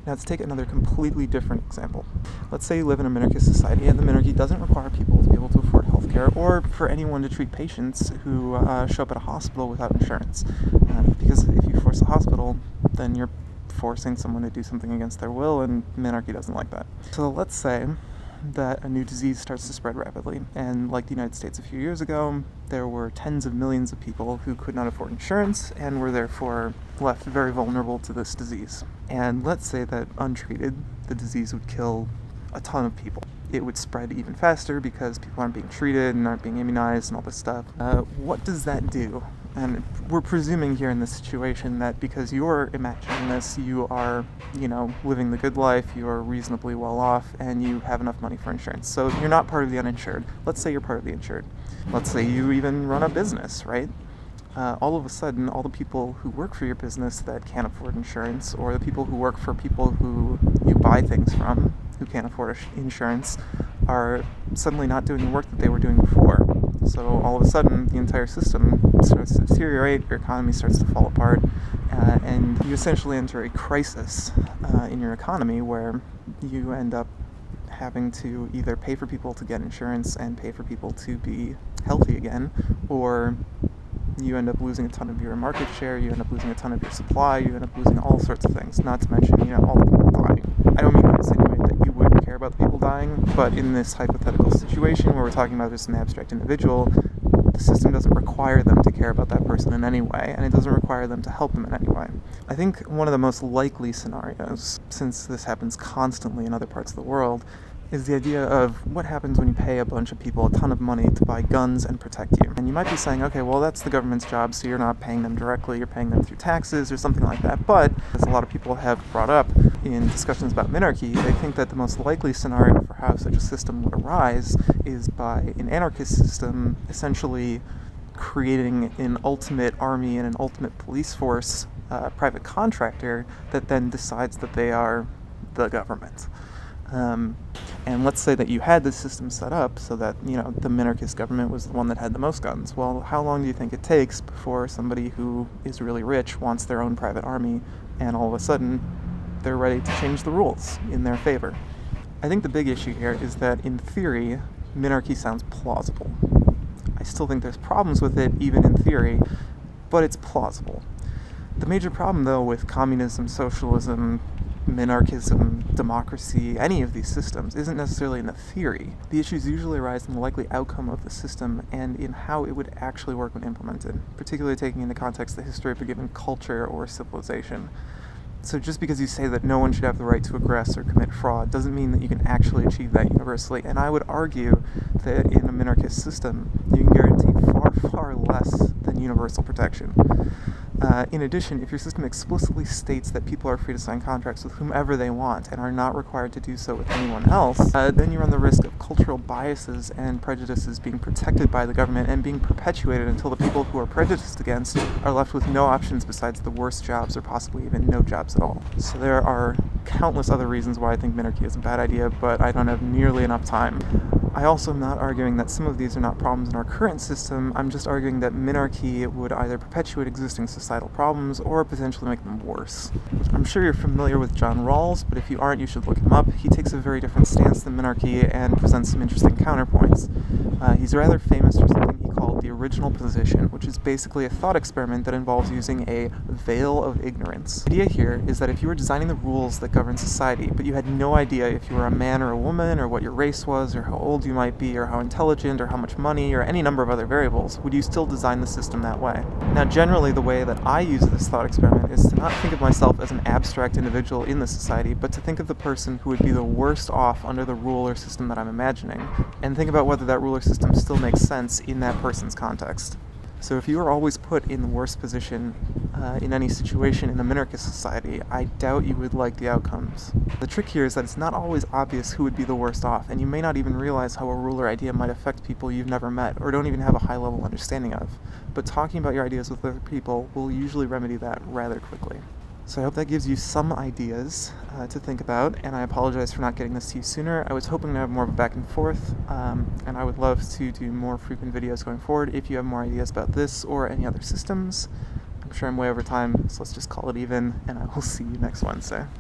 Now let's take another completely different example. Let's say you live in a minarchist society and the minarchy doesn't require people to be able to afford healthcare or for anyone to treat patients who show up at a hospital without insurance. Because if you force a hospital, then you're forcing someone to do something against their will, and minarchy doesn't like that. So let's say that a new disease starts to spread rapidly, and like the United States a few years ago, there were tens of millions of people who could not afford insurance and were therefore left very vulnerable to this disease. And let's say that untreated, the disease would kill a ton of people. It would spread even faster because people aren't being treated and aren't being immunized and all this stuff. What does that do? And we're presuming here in this situation that because you're imagining this, you are, living the good life, you're reasonably well off, and you have enough money for insurance. So you're not part of the uninsured. Let's say you're part of the insured. Let's say you even run a business, right? All of a sudden, all the people who work for your business that can't afford insurance, or the people who work for people who you buy things from who can't afford insurance, are suddenly not doing the work that they were doing before. So all of a sudden, the entire system starts to deteriorate, your economy starts to fall apart, and you essentially enter a crisis in your economy where you end up having to either pay for people to get insurance and pay for people to be healthy again, or you end up losing a ton of your market share, you end up losing a ton of your supply, you end up losing all sorts of things, not to mention, all the people dying. I don't mean to insinuate that you wouldn't care about the people dying, but in this hypothetical situation where we're talking about just an abstract individual, the system doesn't require them to care about that person in any way, and it doesn't require them to help them in any way. I think one of the most likely scenarios, since this happens constantly in other parts of the world, is the idea of what happens when you pay a bunch of people a ton of money to buy guns and protect you. And you might be saying, okay, well, that's the government's job, so you're not paying them directly, you're paying them through taxes or something like that. But, as a lot of people have brought up in discussions about minarchy, they think that the most likely scenario for how such a system would arise is by an anarchist system essentially creating an ultimate army and an ultimate police force, private contractor, that then decides that they are the government. And let's say that you had this system set up so that, the minarchist government was the one that had the most guns. Well, how long do you think it takes before somebody who is really rich wants their own private army, and all of a sudden they're ready to change the rules in their favor? I think the big issue here is that, in theory, minarchy sounds plausible. I still think there's problems with it, even in theory, but it's plausible. The major problem, though, with communism, socialism, minarchism, democracy, any of these systems, isn't necessarily in the theory. The issues usually arise in the likely outcome of the system and in how it would actually work when implemented, particularly taking into context the history of a given culture or civilization. So just because you say that no one should have the right to aggress or commit fraud doesn't mean that you can actually achieve that universally, and I would argue that in a minarchist system, you can guarantee far, far less than universal protection. In addition, if your system explicitly states that people are free to sign contracts with whomever they want and are not required to do so with anyone else, then you run the risk of cultural biases and prejudices being protected by the government and being perpetuated until the people who are prejudiced against are left with no options besides the worst jobs or possibly even no jobs at all. So there are countless other reasons why I think minarchy is a bad idea, but I don't have nearly enough time. I also am not arguing that some of these are not problems in our current system. I'm just arguing that minarchy would either perpetuate existing societal problems or potentially make them worse. I'm sure you're familiar with John Rawls, but if you aren't, you should look him up. He takes a very different stance than minarchy and presents some interesting counterpoints. He's rather famous for something he called the original position, which is basically a thought experiment that involves using a veil of ignorance. The idea here is that if you were designing the rules that govern society, but you had no idea if you were a man or a woman, or what your race was, or how old you might be, or how intelligent, or how much money, or any number of other variables, would you still design the system that way? Now, generally, the way that I use this thought experiment is to not think of myself as an abstract individual in the society, but to think of the person who would be the worst off under the rule or system that I'm imagining, and think about whether that rule or system still makes sense in that person's context. So if you were always put in the worst position in any situation in a minarchist society, I doubt you would like the outcomes. The trick here is that it's not always obvious who would be the worst off, and you may not even realize how a rule or idea might affect people you've never met or don't even have a high-level understanding of. But talking about your ideas with other people will usually remedy that rather quickly. So I hope that gives you some ideas to think about, and I apologize for not getting this to you sooner. I was hoping to have more of a back and forth, and I would love to do more frequent videos going forward if you have more ideas about this or any other systems. I'm sure I'm way over time, so let's just call it even, and I will see you next Wednesday.